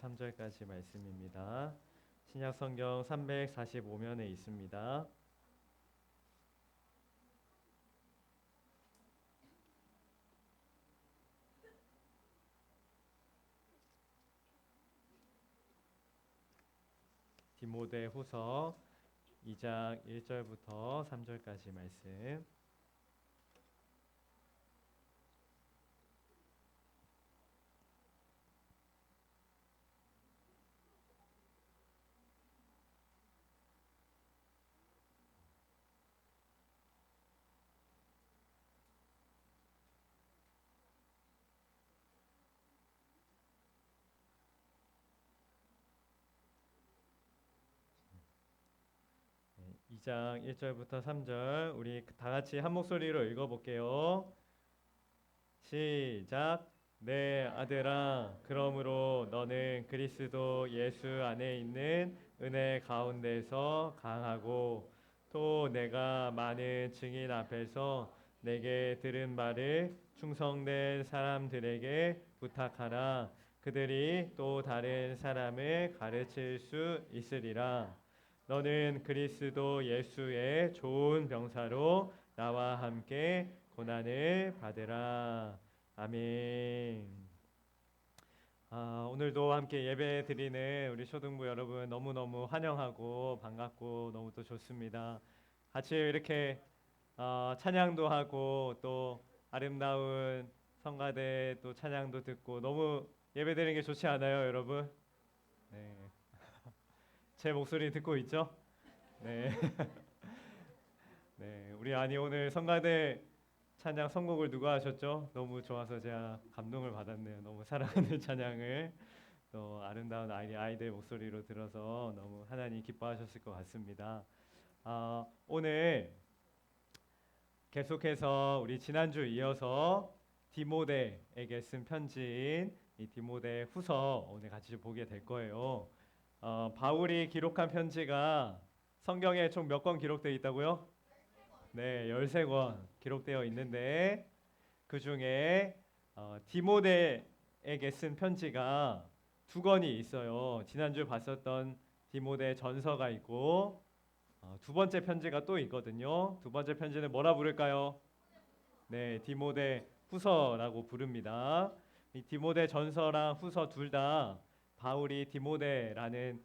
3절까지 말씀입니다. 신약 성경 345면에 있습니다. 디모데후서 2장 1절부터 3절까지 말씀. 네, 2장 1절부터 3절 우리 다 같이 한 목소리로 읽어볼게요. 시작. 내 아들아, 그러므로 너는 그리스도 예수 안에 있는 은혜 가운데서 강하고 또 내가 많은 증인 앞에서 내게 들은 말을 충성된 사람들에게 부탁하라. 그들이 또 다른 사람을 가르칠 수 있으리라. 너는 그리스도 예수의 좋은 병사로 나와 함께 고난을 받으라. 아멘. 오늘도 함께 예배 드리는 우리 초등부 여러분 너무너무 환영하고 반갑고 너무 또 좋습니다. 같이 이렇게 찬양도 하고 또 아름다운 성가대 또 찬양도 듣고 너무 예배 드리는 게 좋지 않아요, 여러분? 네. 제 목소리 듣고 있죠? 네. 네, 우리 아니 오늘 성가대 찬양 선곡을 누가 하셨죠? 너무 좋아서 제가 감동을 받았네요. 너무 사랑하는 찬양을 또 아름다운 아이들 목소리로 들어서 너무 하나님 기뻐하셨을 것 같습니다. 오늘 계속해서 우리 지난주 이어서 디모데에게 쓴 편지인 이 디모데 후서 오늘 같이 보게 될 거예요. 바울이 기록한 편지가 성경에 총 몇 권 기록되어 있다고요? 네, 13권 기록되어 있는데 그 중에 디모데에게 쓴 편지가 2권이 있어요. 지난주 봤었던 디모데 전서가 있고 두 번째 편지가 또 있거든요. 두 번째 편지는 뭐라 부를까요? 네, 디모데 후서라고 부릅니다. 이 디모데 전서랑 후서 둘 다 바울이 디모데라는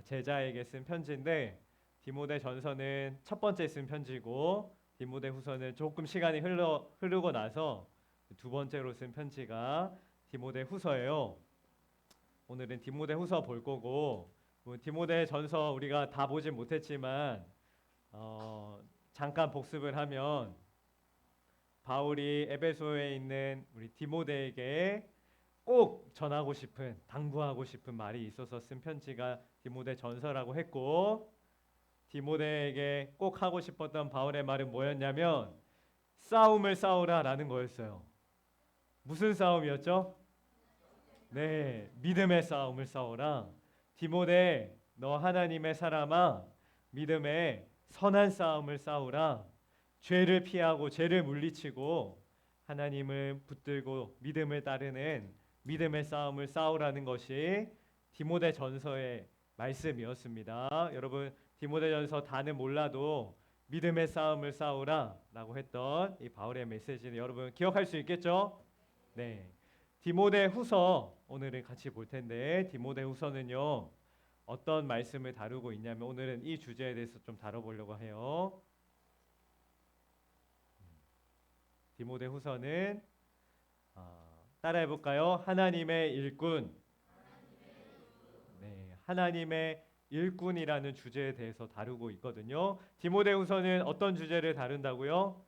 제자에게 쓴 편지인데 디모데 전서는 첫 번째 쓴 편지고 디모데 후서는 조금 시간이 흐르고 나서 두 번째로 쓴 편지가 디모데 후서예요. 오늘은 디모데 후서 볼 거고 디모데 전서 우리가 다 보진 못했지만 잠깐 복습을 하면 바울이 에베소에 있는 우리 디모데에게 꼭 전하고 싶은 당부하고 싶은 말이 있어서 쓴 편지가 디모데 전서라고 했고 디모데에게 꼭 하고 싶었던 바울의 말은 뭐였냐면 싸움을 싸우라라는 거였어요. 무슨 싸움이었죠? 네, 믿음의 싸움을 싸우라. 디모데, 너 하나님의 사람아, 믿음의 선한 싸움을 싸우라. 죄를 피하고 죄를 물리치고 하나님을 붙들고 믿음을 따르는 믿음의 싸움을 싸우라는 것이 디모데 전서의 말씀이었습니다. 여러분 디모데전서 다는 몰라도 믿음의 싸움을 싸우라라고 했던 이 바울의 메시지는 여러분 기억할 수 있겠죠? 네. 디모데 후서 오늘은 같이 볼 텐데 디모데 후서는요 어떤 말씀을 다루고 있냐면 오늘은 이 주제에 대해서 좀 다뤄보려고 해요. 디모데 후서는 따라해 볼까요? 하나님의 일꾼. 네, 하나님의 일꾼이라는 주제에 대해서 다루고 있거든요. 디모데후서는 어떤 주제를 다룬다고요?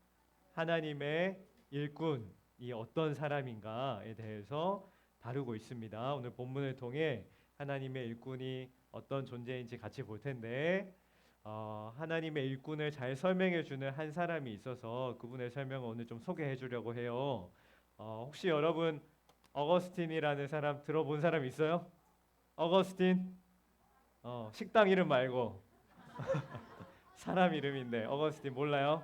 하나님의 일꾼이 어떤 사람인가에 대해서 다루고 있습니다. 오늘 본문을 통해 하나님의 일꾼이 어떤 존재인지 같이 볼 텐데 하나님의 일꾼을 잘 설명해 주는 한 사람이 있어서 그분의 설명을 오늘 좀 소개해 주려고 해요. 혹시 여러분 어거스틴이라는 사람 들어본 사람 있어요? 어거스틴? 식당 이름 말고 사람 이름인데 어거스틴 몰라요?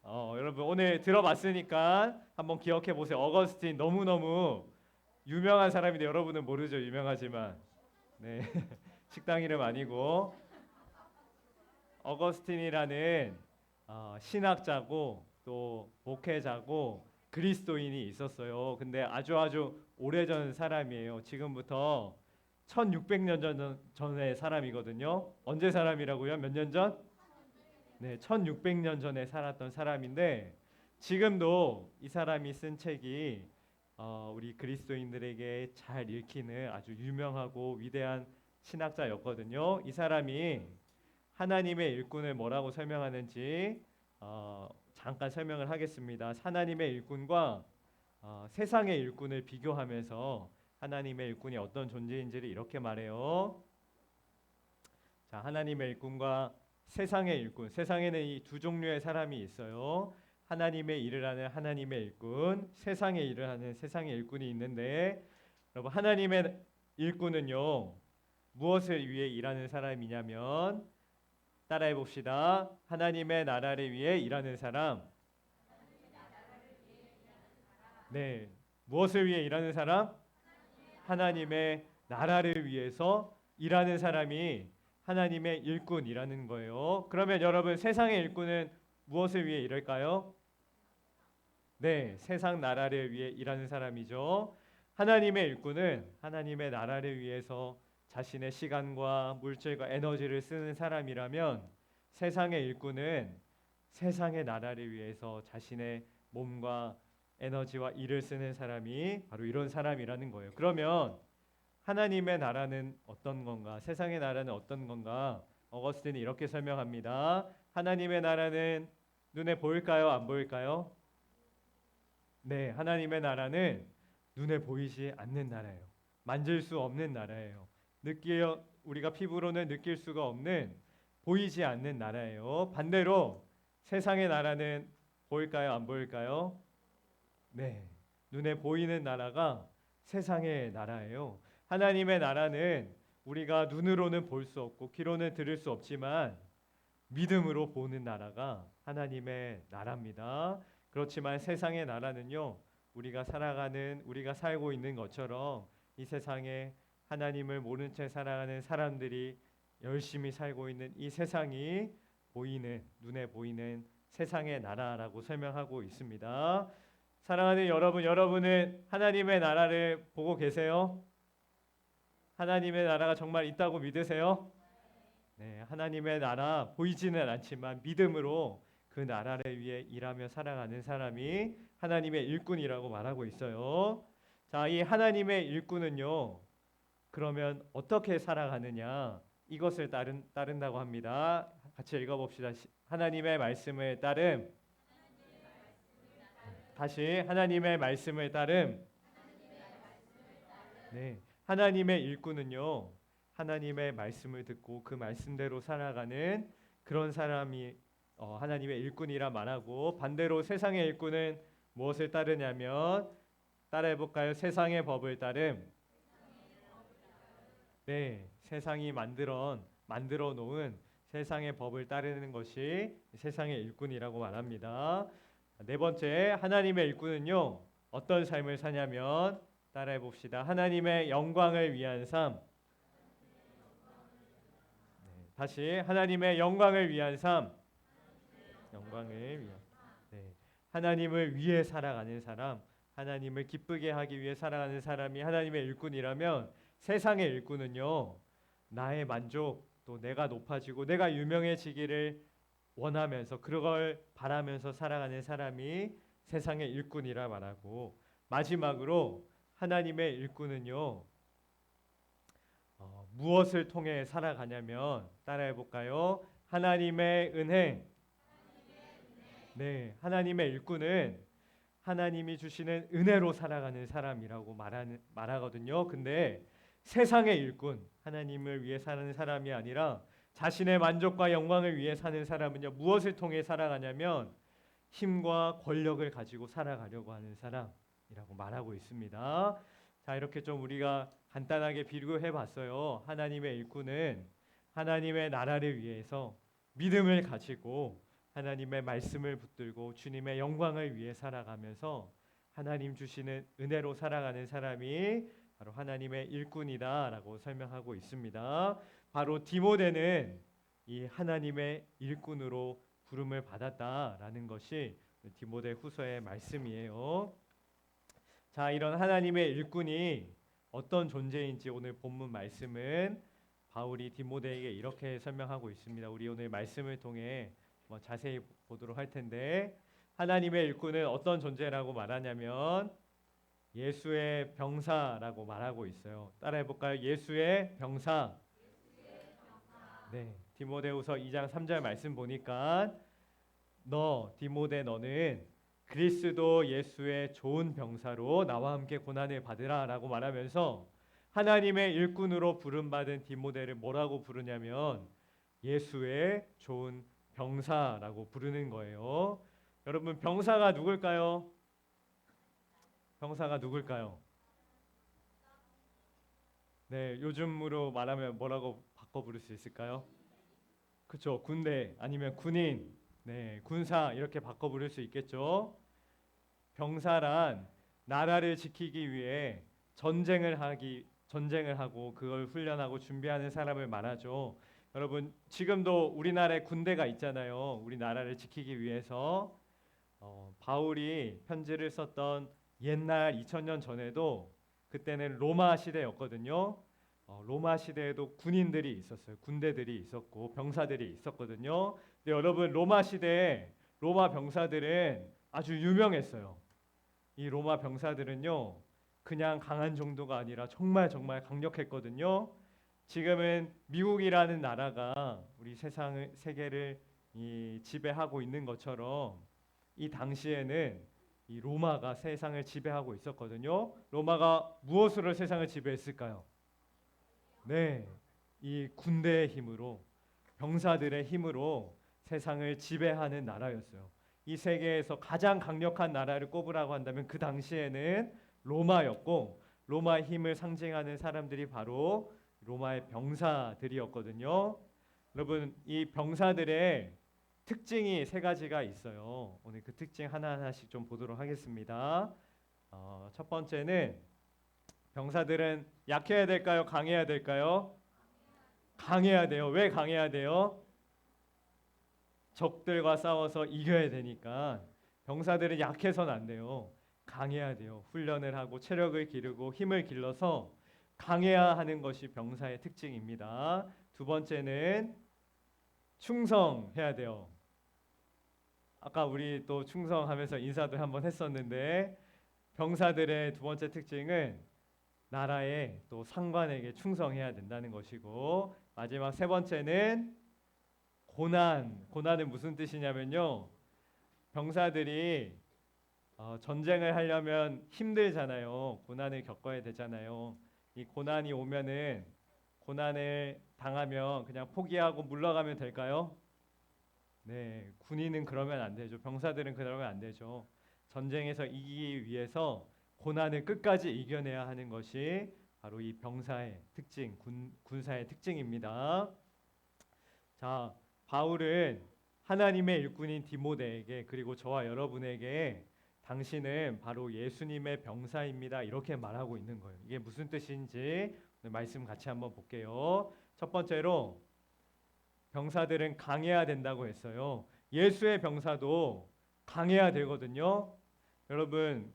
여러분 오늘 들어봤으니까 한번 기억해 보세요. 어거스틴 너무너무 유명한 사람인데 여러분은 모르죠. 유명하지만. 네. 식당 이름 아니고 어거스틴이라는 신학자고 또 목회자고 그리스도인이 있었어요. 근데 아주 오래전 사람이에요. 지금부터 1600년 전의 사람이거든요. 언제 사람이라고요? 몇 년 전? 네, 1600년 전에 살았던 사람인데 지금도 이 사람이 쓴 책이 우리 그리스도인들에게 잘 읽히는 아주 유명하고 위대한 신학자였거든요. 이 사람이 하나님의 일꾼을 뭐라고 설명하는지 잠깐 설명을 하겠습니다. 하나님의 일꾼과 세상의 일꾼을 비교하면서 하나님의 일꾼이 어떤 존재인지를 이렇게 말해요. 자, 하나님의 일꾼과 세상의 일꾼. 세상에는 이 두 종류의 사람이 있어요. 하나님의 일을 하는 하나님의 일꾼, 세상의 일을 하는 세상의 일꾼이 있는데, 여러분 하나님의 일꾼은요 무엇을 위해 일하는 사람이냐면, 따라해 봅시다. 하나님의 나라를 위해 일하는 사람. 네, 무엇을 위해 일하는 사람? 하나님의 나라를 위해서 일하는 사람이 하나님의 일꾼이라는 거예요. 그러면 여러분 세상의 일꾼은 무엇을 위해 일할까요? 네, 세상 나라를 위해 일하는 사람이죠. 하나님의 일꾼은 하나님의 나라를 위해서 자신의 시간과 물질과 에너지를 쓰는 사람이라면, 세상의 일꾼은 세상의 나라를 위해서 자신의 몸과 에너지와 일을 쓰는 사람이 바로 이런 사람이라는 거예요. 그러면 하나님의 나라는 어떤 건가? 세상의 나라는 어떤 건가? 어거스틴이 이렇게 설명합니다. 하나님의 나라는 눈에 보일까요? 안 보일까요? 네, 하나님의 나라는 눈에 보이지 않는 나라예요. 만질 수 없는 나라예요. 우리가 피부로는 느낄 수가 없는, 보이지 않는 나라예요. 반대로 세상의 나라는 보일까요? 안 보일까요? 네, 눈에 보이는 나라가 세상의 나라예요. 하나님의 나라는 우리가 눈으로는 볼 수 없고 귀로는 들을 수 없지만 믿음으로 보는 나라가 하나님의 나라입니다. 그렇지만 세상의 나라는요, 우리가 살고 있는 것처럼 이 세상에 하나님을 모른 채 살아가는 사람들이 열심히 살고 있는 이 세상이 눈에 보이는 세상의 나라라고 설명하고 있습니다. 사랑하는 여러분, 여러분은 하나님의 나라를 보고 계세요? 하나님의 나라가 정말 있다고 믿으세요? 네, 하나님의 나라 보이지는 않지만 믿음으로 그 나라를 위해 일하며 살아가는 사람이 하나님의 일꾼이라고 말하고 있어요. 자, 이 하나님의 일꾼은요, 그러면 어떻게 살아가느냐? 이것을 따른다고 합니다. 같이 읽어봅시다. 하나님의 말씀을 따름. 다시 하나님의 말씀을 따름. 네, 하나님의 일꾼은요, 하나님의 말씀을 듣고 그 말씀대로 살아가는 그런 사람이 하나님의 일꾼이라 말하고, 반대로 세상의 일꾼은 무엇을 따르냐면, 따라해 볼까요? 세상의 법을 따름. 네, 세상이 만들어 놓은 세상의 법을 따르는 것이 세상의 일꾼이라고 말합니다. 네 번째, 하나님의 일꾼은요, 어떤 삶을 사냐면, 따라해 봅시다. 하나님의 영광을 위한 삶. 네, 다시 하나님의 영광을 위한 삶. 영광을 위한. 네, 하나님을 위해 살아가는 사람, 하나님을 기쁘게 하기 위해 살아가는 사람이 하나님의 일꾼이라면, 세상의 일꾼은요, 나의 만족, 또 내가 높아지고 내가 유명해지기를 원하면서 그걸 바라면서 살아가는 사람이 세상의 일꾼이라 말하고, 마지막으로 하나님의 일꾼은요, 무엇을 통해 살아가냐면, 따라해 볼까요? 하나님의 은혜. 네, 하나님의 일꾼은 하나님이 주시는 은혜로 살아가는 사람이라고 말하거든요. 근데 세상의 일꾼, 하나님을 위해 사는 사람이 아니라 자신의 만족과 영광을 위해 사는 사람은요, 무엇을 통해 살아가냐면 힘과 권력을 가지고 살아가려고 하는 사람이라고 말하고 있습니다. 자, 이렇게 좀 우리가 간단하게 비교해 봤어요. 하나님의 일꾼은 하나님의 나라를 위해서 믿음을 가지고 하나님의 말씀을 붙들고 주님의 영광을 위해 살아가면서 하나님 주시는 은혜로 살아가는 사람이 바로 하나님의 일꾼이다라고 설명하고 있습니다. 바로 디모데는 이 하나님의 일꾼으로 부름을 받았다라는 것이 디모데 후서의 말씀이에요. 자, 이런 하나님의 일꾼이 어떤 존재인지 오늘 본문 말씀은 바울이 디모데에게 이렇게 설명하고 있습니다. 우리 오늘 말씀을 통해 자세히 보도록 할 텐데, 하나님의 일꾼은 어떤 존재라고 말하냐면 예수의 병사라고 말하고 있어요. 따라해 볼까요? 예수의 병사. 네, 디모데후서 2장 3절 말씀 보니까 너 디모데 너는 그리스도 예수의 좋은 병사로 나와 함께 고난을 받으라라고 말하면서 하나님의 일꾼으로 부름받은 디모데를 뭐라고 부르냐면 예수의 좋은 병사라고 부르는 거예요. 여러분, 병사가 누굴까요? 병사가 누굴까요? 네, 요즘으로 말하면 뭐라고 바꿔 부를 수 있을까요? 그렇죠. 군대 아니면 군인, 네, 군사 이렇게 바꿔 부를 수 있겠죠. 병사란 나라를 지키기 위해 전쟁을 하고 그걸 훈련하고 준비하는 사람을 말하죠. 여러분, 지금도 우리나라에 군대가 있잖아요. 우리나라를 지키기 위해서 바울이 편지를 썼던 옛날 2000년 전에도 그때는 로마 시대였거든요. 로마 시대에도 군인들이 있었어요. 군대들이 있었고 병사들이 있었거든요. 근데 여러분, 로마 시대에 로마 병사들은 아주 유명했어요. 이 로마 병사들은요, 그냥 강한 정도가 아니라 정말 정말 강력했거든요. 지금은 미국이라는 나라가 우리 세계를 지배하고 있는 것처럼 이 당시에는 이 로마가 세상을 지배하고 있었거든요. 로마가 무엇으로 세상을 지배했을까요? 네, 이 군대의 힘으로, 병사들의 힘으로 세상을 지배하는 나라였어요. 이 세계에서 가장 강력한 나라를 꼽으라고 한다면 그 당시에는 로마였고, 로마의 힘을 상징하는 사람들이 바로 로마의 병사들이었거든요. 여러분, 이 병사들의 특징이 세 가지가 있어요. 오늘 그 특징 하나하나씩 좀 보도록 하겠습니다. 첫 번째는 병사들은 약해야 될까요? 강해야 될까요? 강해야 돼요. 왜 강해야 돼요? 적들과 싸워서 이겨야 되니까. 병사들은 약해서는 안 돼요. 강해야 돼요. 훈련을 하고 체력을 기르고 힘을 길러서 강해야 하는 것이 병사의 특징입니다. 두 번째는 충성해야 돼요. 아까 우리 또 충성하면서 인사도 한번 했었는데, 병사들의 두 번째 특징은 나라의 또 상관에게 충성해야 된다는 것이고, 마지막 세 번째는 고난은 무슨 뜻이냐면요, 병사들이 전쟁을 하려면 힘들잖아요. 고난을 겪어야 되잖아요. 이 고난이 오면은, 고난을 당하면 그냥 포기하고 물러가면 될까요? 네, 군인은 그러면 안 되죠. 병사들은 그러면 안 되죠. 전쟁에서 이기기 위해서 고난을 끝까지 이겨내야 하는 것이 바로 이 병사의 특징, 군사의 특징입니다. 자, 바울은 하나님의 일꾼인 디모데에게, 그리고 저와 여러분에게 당신은 바로 예수님의 병사입니다, 이렇게 말하고 있는 거예요. 이게 무슨 뜻인지 오늘 말씀 같이 한번 볼게요. 첫 번째로 병사들은 강해야 된다고 했어요. 예수의 병사도 강해야 되거든요. 여러분,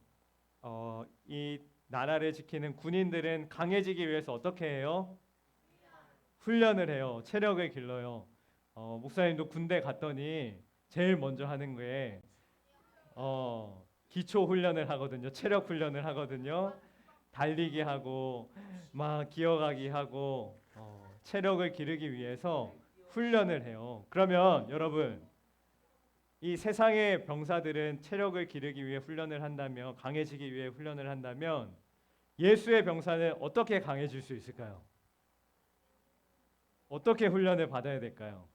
이 나라를 지키는 군인들은 강해지기 위해서 어떻게 해요? 훈련을 해요. 체력을 길러요. 목사님도 군대 갔더니 제일 먼저 하는 게 기초 훈련을 하거든요. 체력 훈련을 하거든요. 달리기 하고 막 기어가기 하고 체력을 기르기 위해서 훈련을 해요. 그러면 여러분, 이 세상의 병사들은 체력을 기르기 위해 훈련을 한다면, 강해지기 위해 훈련을 한다면, 예수의 병사는 어떻게 강해질 수 있을까요? 어떻게 훈련을 받아야 될까요?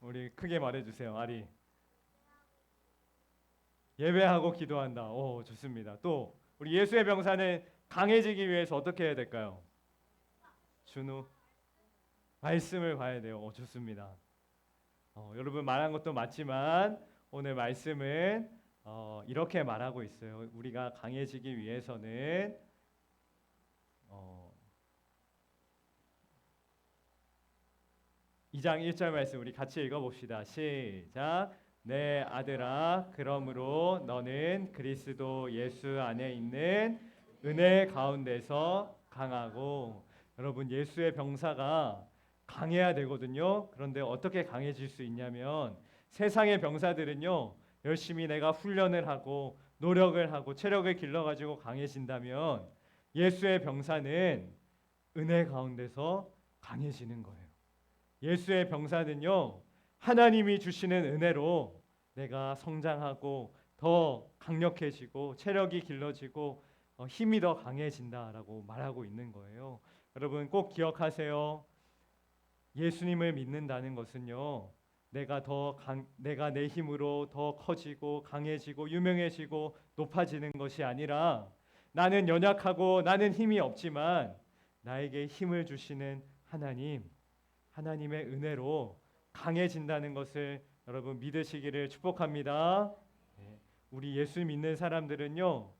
우리 크게 말해주세요, 아리. 예배하고 기도한다. 오, 좋습니다. 또 우리 예수의 병사는 강해지기 위해서 어떻게 해야 될까요? 준우, 말씀을 봐야 돼요. 좋습니다. 여러분 말한 것도 맞지만 오늘 말씀은 이렇게 말하고 있어요. 우리가 강해지기 위해서는 2장 1절 말씀 우리 같이 읽어봅시다. 시작. 내 아들아, 그러므로 너는 그리스도 예수 안에 있는 은혜 가운데서 강하고. 여러분, 예수의 병사가 강해야 되거든요. 그런데 어떻게 강해질 수 있냐면, 세상의 병사들은요, 열심히 내가 훈련을 하고 노력을 하고 체력을 길러가지고 강해진다면, 예수의 병사는 은혜 가운데서 강해지는 거예요. 예수의 병사는요, 하나님이 주시는 은혜로 내가 성장하고 더 강력해지고 체력이 길러지고 힘이 더 강해진다라고 말하고 있는 거예요. 여러분 꼭 기억하세요. 예수님을 믿는다는 것은요, 내가 내 힘으로 더 커지고 강해지고 유명해지고 높아지는 것이 아니라, 나는 연약하고 나는 힘이 없지만 나에게 힘을 주시는 하나님의 은혜로 강해진다는 것을 여러분 믿으시기를 축복합니다. 우리 예수 믿는 사람들은요,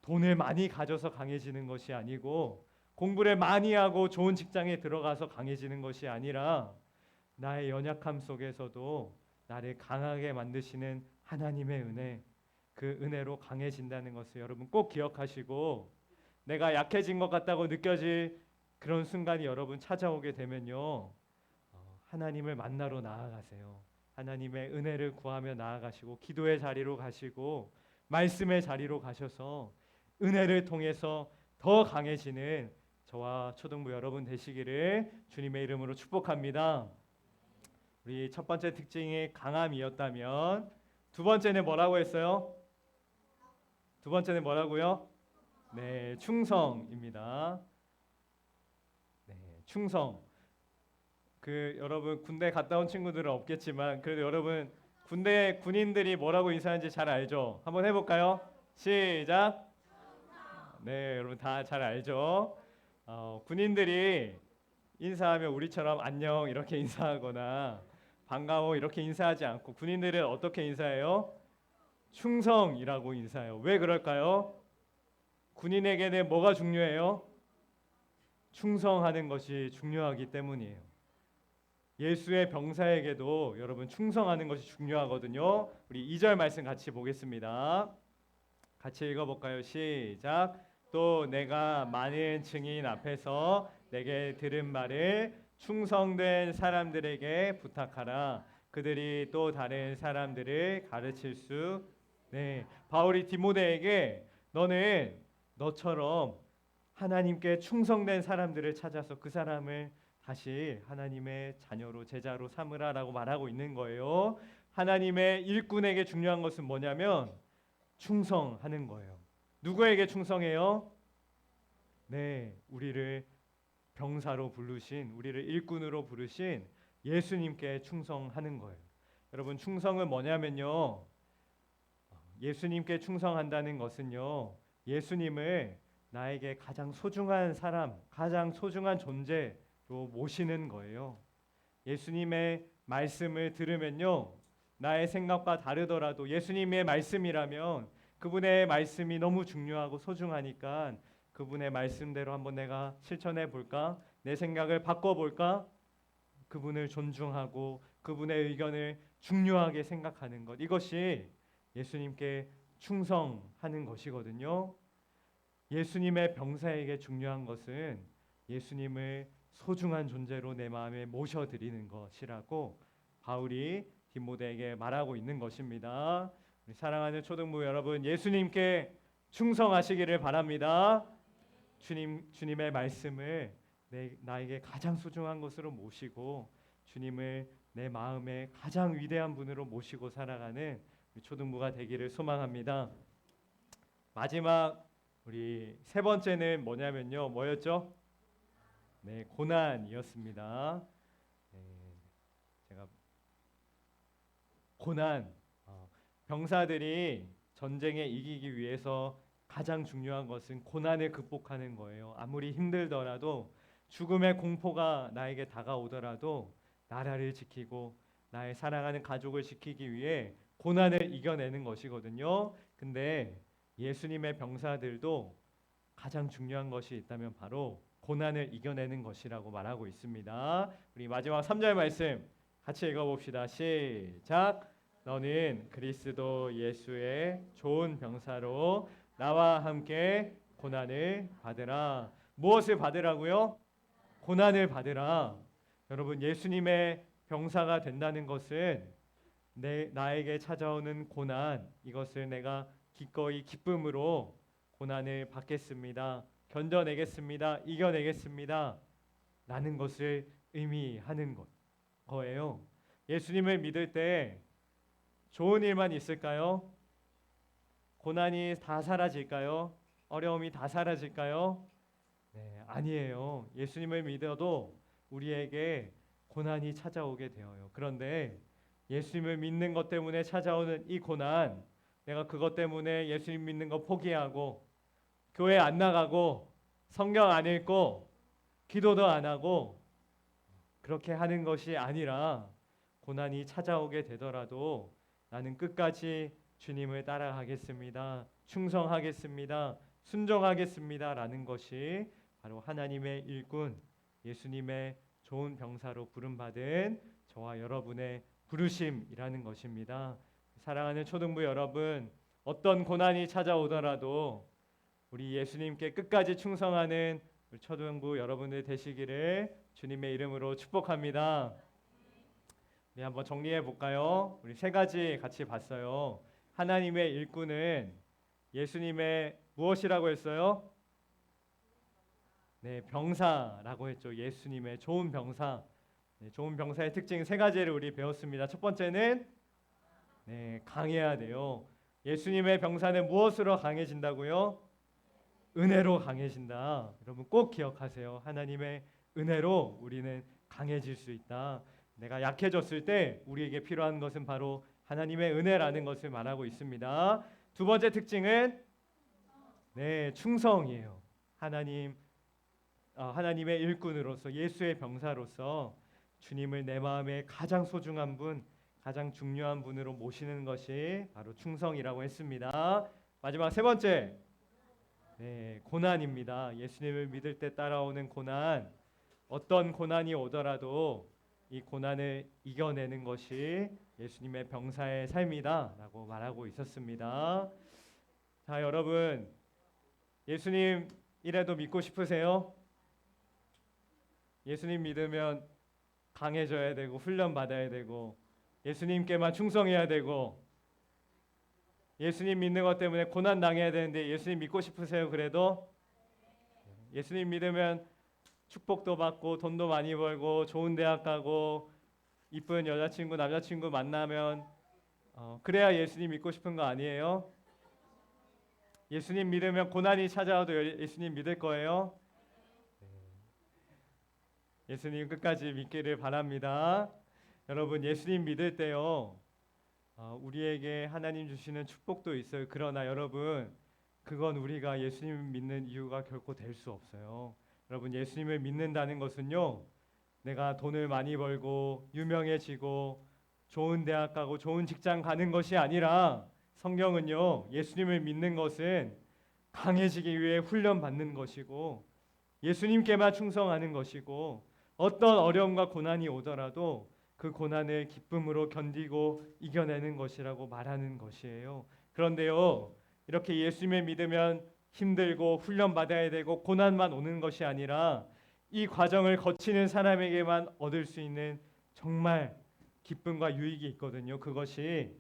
돈을 많이 가져서 강해지는 것이 아니고, 공부를 많이 하고 좋은 직장에 들어가서 강해지는 것이 아니라, 나의 연약함 속에서도 나를 강하게 만드시는 하나님의 은혜, 그 은혜로 강해진다는 것을 여러분 꼭 기억하시고, 내가 약해진 것 같다고 느껴질 그런 순간이 여러분 찾아오게 되면요, 하나님을 만나러 나아가세요. 하나님의 은혜를 구하며 나아가시고, 기도의 자리로 가시고 말씀의 자리로 가셔서 은혜를 통해서 더 강해지는 저와 초등부 여러분 되시기를 주님의 이름으로 축복합니다. 우리 첫 번째 특징이 강함이었다면, 두 번째는 뭐라고 했어요? 두 번째는 뭐라고요? 네, 충성입니다. 네, 충성. 여러분 군대 갔다 온 친구들은 없겠지만, 그래도 여러분 군대 군인들이 뭐라고 인사하는지 잘 알죠? 한번 해볼까요? 시작. 네, 여러분 다 잘 알죠? 군인들이 인사하면 우리처럼 안녕 이렇게 인사하거나 반가워 이렇게 인사하지 않고, 군인들은 어떻게 인사해요? 충성이라고 인사해요. 왜 그럴까요? 군인에게는 뭐가 중요해요? 충성하는 것이 중요하기 때문이에요. 예수의 병사에게도 여러분 충성하는 것이 중요하거든요. 우리 2절 말씀 같이 보겠습니다. 같이 읽어볼까요? 시작. 또 내가 많은 증인 앞에서 내게 들은 말을 충성된 사람들에게 부탁하라. 그들이 또 다른 사람들을 가르칠 수. 네, 바울이 디모데에게 너는 너처럼 하나님께 충성된 사람들을 찾아서 그 사람을 다시 하나님의 자녀로 제자로 삼으라라고 말하고 있는 거예요. 하나님의 일꾼에게 중요한 것은 뭐냐면 충성하는 거예요. 누구에게 충성해요? 네, 우리를 병사로 부르신, 우리를 일꾼으로 부르신 예수님께 충성하는 거예요. 여러분 충성은 뭐냐면요, 예수님께 충성한다는 것은요, 예수님을 나에게 가장 소중한 사람, 가장 소중한 존재로 모시는 거예요. 예수님의 말씀을 들으면요, 나의 생각과 다르더라도 예수님의 말씀이라면 그분의 말씀이 너무 중요하고 소중하니까 그분의 말씀대로 한번 내가 실천해 볼까? 내 생각을 바꿔 볼까? 그분을 존중하고 그분의 의견을 중요하게 생각하는 것, 이것이 예수님께 충성하는 것이거든요. 예수님의 병사에게 중요한 것은 예수님을 소중한 존재로 내 마음에 모셔드리는 것이라고 바울이 디모데에게 말하고 있는 것입니다. 우리 사랑하는 초등부 여러분, 예수님께 충성하시기를 바랍니다. 주님의 말씀을 나에게 가장 소중한 것으로 모시고, 주님을 내 마음에 가장 위대한 분으로 모시고 살아가는 우리 초등부가 되기를 소망합니다. 마지막 우리 세 번째는 뭐냐면요, 뭐였죠? 네, 고난이었습니다. 네, 제가 고난, 병사들이 전쟁에 이기기 위해서 가장 중요한 것은 고난을 극복하는 거예요. 아무리 힘들더라도, 죽음의 공포가 나에게 다가오더라도 나라를 지키고 나의 사랑하는 가족을 지키기 위해 고난을 이겨내는 것이거든요. 근데 예수님의 병사들도 가장 중요한 것이 있다면 바로 고난을 이겨내는 것이라고 말하고 있습니다. 우리 마지막 3절 말씀 같이 읽어봅시다. 시작. 너는 그리스도 예수의 좋은 병사로 나와 함께 고난을 받으라. 무엇을 받으라고요? 고난을 받으라. 여러분, 예수님의 병사가 된다는 것은 나에게 찾아오는 고난, 이것을 내가 기꺼이 기쁨으로 고난을 받겠습니다. 견뎌내겠습니다. 이겨내겠습니다. 라는 것을 의미하는 거예요. 예수님을 믿을 때 좋은 일만 있을까요? 고난이 다 사라질까요? 어려움이 다 사라질까요? 네, 아니에요. 예수님을 믿어도 우리에게 고난이 찾아오게 되어요. 그런데 예수님을 믿는 것 때문에 찾아오는 이 고난, 내가 그것 때문에 예수님 믿는 거 포기하고 교회 안 나가고 성경 안 읽고 기도도 안 하고 그렇게 하는 것이 아니라 고난이 찾아오게 되더라도 나는 끝까지 주님을 따라가겠습니다. 충성하겠습니다. 순종하겠습니다. 라는 것이 바로 하나님의 일꾼, 예수님의 좋은 병사로 부름받은 저와 여러분의 부르심이라는 것입니다. 사랑하는 초등부 여러분, 어떤 고난이 찾아오더라도 우리 예수님께 끝까지 충성하는 우리 초등부 여러분들 되시기를 주님의 이름으로 축복합니다. 우리 한번 정리해 볼까요? 우리 세 가지 같이 봤어요. 하나님의 일꾼은 예수님의 무엇이라고 했어요? 네, 병사라고 했죠. 예수님의 좋은 병사. 네, 좋은 병사의 특징 세 가지를 우리 배웠습니다. 첫 번째는 강해야 돼요. 예수님의 병사는 무엇으로 강해진다고요? 은혜로 강해진다. 여러분 꼭 기억하세요. 하나님의 은혜로 우리는 강해질 수 있다. 내가 약해졌을 때 우리에게 필요한 것은 바로 하나님의 은혜라는 것을 말하고 있습니다. 두 번째 특징은 충성이에요. 하나님의 일꾼으로서 예수의 병사로서 주님을 내 마음에 가장 소중한 분, 가장 중요한 분으로 모시는 것이 바로 충성이라고 했습니다. 마지막 세 번째, 고난입니다. 예수님을 믿을 때 따라오는 고난, 어떤 고난이 오더라도 이 고난을 이겨내는 것이 예수님의 병사의 삶이다라고 말하고 있었습니다. 자, 여러분, 예수님 이래도 믿고 싶으세요? 예수님 믿으면 강해져야 되고 훈련 받아야 되고 예수님께만 충성해야 되고 예수님 믿는 것 때문에 고난 당해야 되는데 예수님 믿고 싶으세요? 그래도 예수님 믿으면 축복도 받고 돈도 많이 벌고 좋은 대학 가고 이쁜 여자친구 남자친구 만나면 그래야 예수님 믿고 싶은 거 아니에요? 예수님 믿으면 고난이 찾아와도 예수님 믿을 거예요? 예수님 끝까지 믿기를 바랍니다. 여러분, 예수님 믿을 때요, 우리에게 하나님 주시는 축복도 있어요. 그러나 여러분, 그건 우리가 예수님 믿는 이유가 결코 될 수 없어요. 여러분, 예수님을 믿는다는 것은요, 내가 돈을 많이 벌고 유명해지고 좋은 대학 가고 좋은 직장 가는 것이 아니라 성경은요, 예수님을 믿는 것은 강해지기 위해 훈련받는 것이고 예수님께만 충성하는 것이고 어떤 어려움과 고난이 오더라도 그 고난을 기쁨으로 견디고 이겨내는 것이라고 말하는 것이에요. 그런데요, 이렇게 예수님을 믿으면 힘들고 훈련받아야 되고 고난만 오는 것이 아니라 이 과정을 거치는 사람에게만 얻을 수 있는 정말 기쁨과 유익이 있거든요. 그것이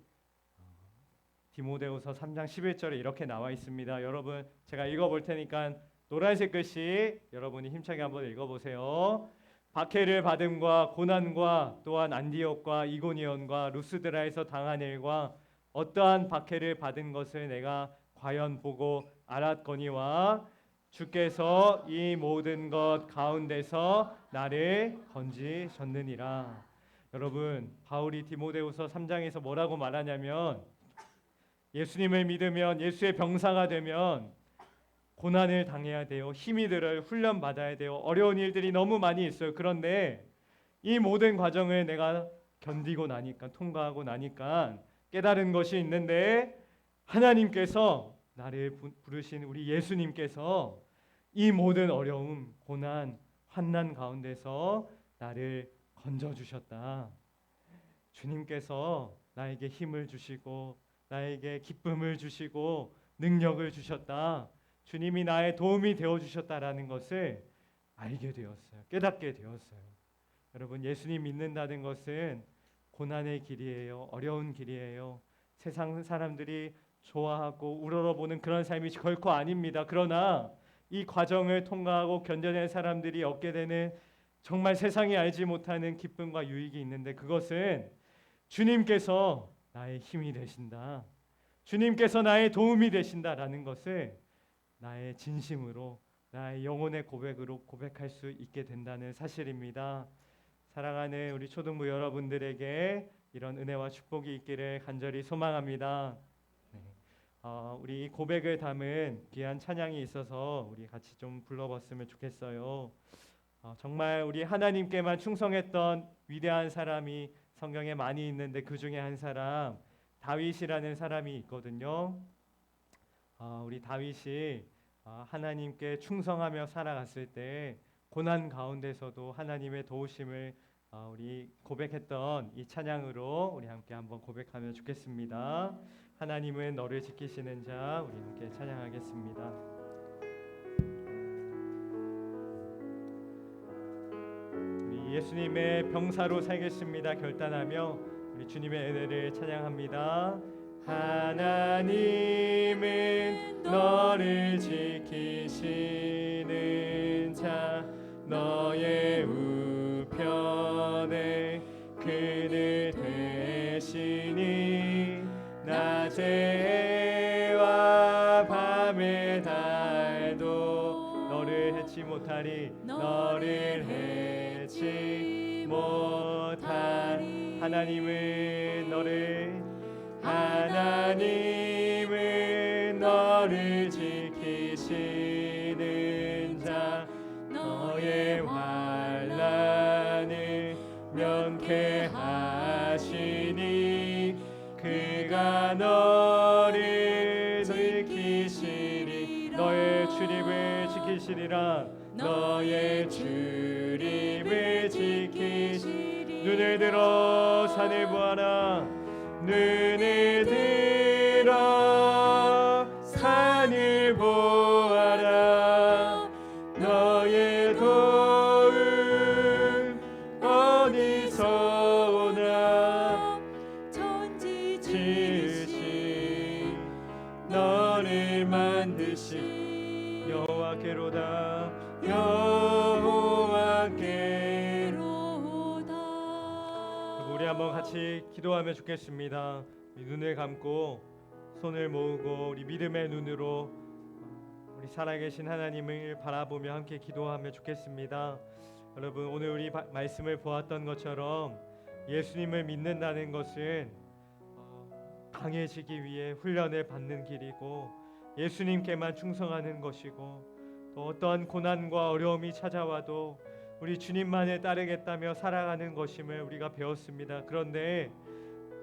디모데후서 3장 11절에 이렇게 나와 있습니다. 여러분, 제가 읽어볼 테니까 노란색 글씨 여러분이 힘차게 한번 읽어보세요. 박해를 받음과 고난과 또한 안디옥과 이고니온과 루스드라에서 당한 일과 어떠한 박해를 받은 것을 내가 과연 보고 알았거니와 주께서 이 모든 것 가운데서 나를 건지셨느니라. 여러분, 바울이 디모데후서 3장에서 뭐라고 말하냐면 예수님을 믿으면 예수의 병사가 되면 고난을 당해야 돼요. 힘이 들어요. 훈련 받아야 돼요. 어려운 일들이 너무 많이 있어요. 그런데 이 모든 과정을 내가 견디고 나니까 통과하고 나니까 깨달은 것이 있는데 하나님께서 나를 부르신 우리 예수님께서 이 모든 어려움, 고난, 환난 가운데서 나를 건져 주셨다. 주님께서 나에게 힘을 주시고 나에게 기쁨을 주시고 능력을 주셨다. 주님이 나의 도움이 되어 주셨다라는 것을 알게 되었어요. 깨닫게 되었어요. 여러분, 예수님 믿는다는 것은 고난의 길이에요. 어려운 길이에요. 세상 사람들이 좋아하고 우러러보는 그런 삶이 결코 아닙니다. 그러나 이 과정을 통과하고 견뎌낸 사람들이 얻게 되는 정말 세상이 알지 못하는 기쁨과 유익이 있는데, 그것은 주님께서 나의 힘이 되신다, 주님께서 나의 도움이 되신다라는 것을 나의 진심으로, 나의 영혼의 고백으로 고백할 수 있게 된다는 사실입니다. 사랑하는 우리 초등부 여러분들에게 이런 은혜와 축복이 있기를 간절히 소망합니다. 우리 이 고백을 담은 귀한 찬양이 있어서 우리 같이 좀 불러봤으면 좋겠어요. 정말 우리 하나님께만 충성했던 위대한 사람이 성경에 많이 있는데 그 중에 한 사람, 다윗이라는 사람이 있거든요. 우리 다윗이 하나님께 충성하며 살아갔을 때 고난 가운데서도 하나님의 도우심을 우리 고백했던 이 찬양으로 우리 함께 한번 고백하면 좋겠습니다. 하나님은 너를 지키시는 자, 우리 함께 찬양하겠습니다. 우리 예수님의 병사로 살겠습니다 결단하며 우리 주님의 은혜를 찬양합니다. 하나님은 너를 지키시는 자, 너의 우편에 그늘 되시니 낮에와 밤의 달도 너를 해치 못하리, 너를 해치 못하리. 하나님은 너를 지키시는 자, 너의 환난을 면케하시니 그가 너를 지키시리. 너의 출입을 지키시리라. 너의 출입을 지키시리. 눈을 들어 산을 보아라. 눈을 들어 산을 보아라. 너의 도움 어디서 오나. 천지 지으신 너를 만드신 여호와께로다. 우리 한번 같이 기도하면 좋겠습니다. 우리 눈을 감고 손을 모으고 우리 믿음의 눈으로 우리 살아계신 하나님을 바라보며 함께 기도하면 좋겠습니다. 여러분, 오늘 우리 말씀을 보았던 것처럼 예수님을 믿는다는 것은 강해지기 위해 훈련을 받는 길이고 예수님께만 충성하는 것이고, 또 어떠한 고난과 어려움이 찾아와도 우리 주님만을 따르겠다며 살아가는 것임을 우리가 배웠습니다. 그런데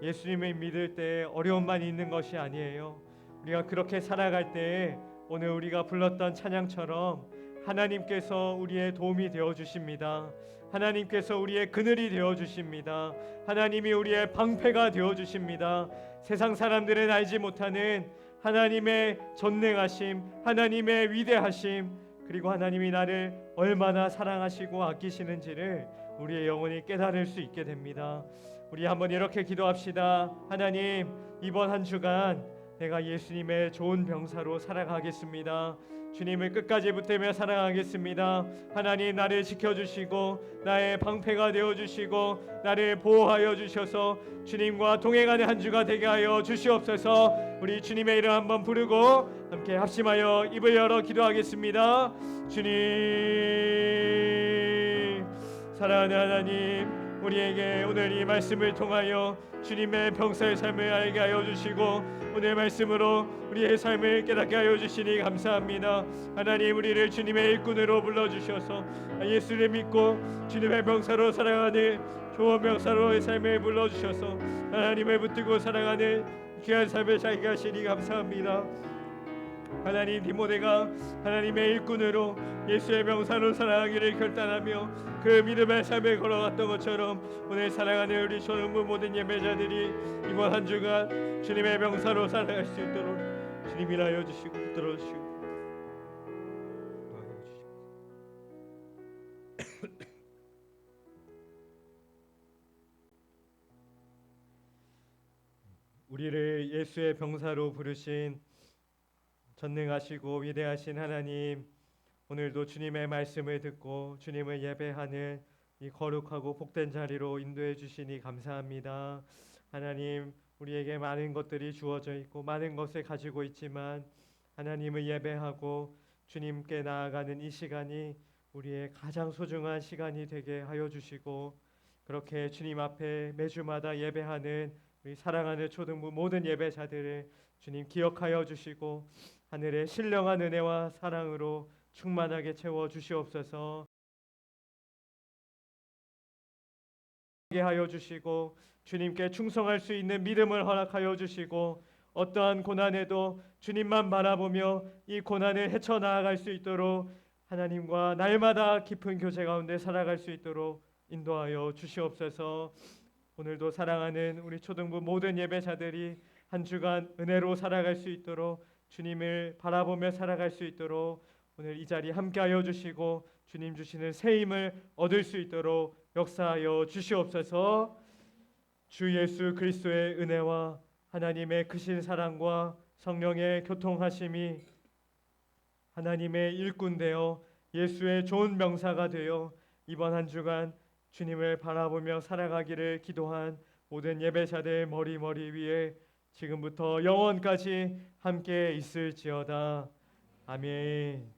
예수님을 믿을 때 어려움만 있는 것이 아니에요. 우리가 그렇게 살아갈 때 오늘 우리가 불렀던 찬양처럼 하나님께서 우리의 도움이 되어 주십니다. 하나님께서 우리의 그늘이 되어 주십니다. 하나님이 우리의 방패가 되어 주십니다. 세상 사람들은 알지 못하는 하나님의 전능하심, 하나님의 위대하심, 그리고 하나님이 나를 얼마나 사랑하시고 아끼시는지를 우리의 영혼이 깨달을 수 있게 됩니다. 우리 한번 이렇게 기도합시다. 하나님, 이번 한 주간 내가 예수님의 좋은 병사로 살아가겠습니다. 주님을 끝까지 붙들며 살아가겠습니다. 하나님, 나를 지켜주시고 나의 방패가 되어주시고 나를 보호하여 주셔서 주님과 동행하는 한 주가 되게 하여 주시옵소서. 우리 주님의 이름 한번 부르고 함께 합심하여 입을 열어 기도하겠습니다. 주님, 사랑하는 하나님, 우리에게 오늘 이 말씀을 통하여 주님의 병사의 삶을 알게 하여 주시고 오늘 말씀으로 우리의 삶을 깨닫게 하여 주시니 감사합니다. 하나님, 우리를 주님의 일꾼으로 불러주셔서 예수를 믿고 주님의 병사로 살아가는 좋은 병사로의 삶을 불러주셔서 하나님을 붙들고 살아가는 귀한 삶을 살게 하시니 감사합니다. 하나님, 디모데가 하나님의 일꾼으로 예수의 병사로 살아가기를 결단하며 그 믿음의 삶을 걸어갔던 것처럼 오늘 사랑하는 우리 전원부 모든 예배자들이 이번 한 주간 주님의 병사로 살아갈 수 있도록 주님이 하여 주시고 붙들어 주시고 우리를 예수의 병사로 부르신 전능하시고 위대하신 하나님, 오늘도 주님의 말씀을 듣고 주님을 예배하는 이 거룩하고 복된 자리로 인도해 주시니 감사합니다. 하나님, 우리에게 많은 것들이 주어져 있고 많은 것을 가지고 있지만 하나님을 예배하고 주님께 나아가는 이 시간이 우리의 가장 소중한 시간이 되게 하여 주시고 그렇게 주님 앞에 매주마다 예배하는 우리 사랑하는 초등부 모든 예배자들을 주님 기억하여 주시고 하늘의 신령한 은혜와 사랑으로 충만하게 채워 주시옵소서. 하여 주시고 주님께 충성할 수 있는 믿음을 허락하여 주시고 어떠한 고난에도 주님만 바라보며 이 고난을 헤쳐나아갈 수 있도록 하나님과 날마다 깊은 교제 가운데 살아갈 수 있도록 인도하여 주시옵소서. 오늘도 사랑하는 우리 초등부 모든 예배자들이 한 주간 은혜로 살아갈 수 있도록 주님을 바라보며 살아갈 수 있도록 오늘 이 자리 함께하여 주시고 주님 주시는 새 힘을 얻을 수 있도록 역사하여 주시옵소서. 주 예수 그리스도의 은혜와 하나님의 크신 사랑과 성령의 교통하심이 하나님의 일꾼 되어 예수의 좋은 병사가 되어 이번 한 주간 주님을 바라보며 살아가기를 기도한 모든 예배자들 머리 위에 지금부터 영원까지 함께 있을지어다. 아멘.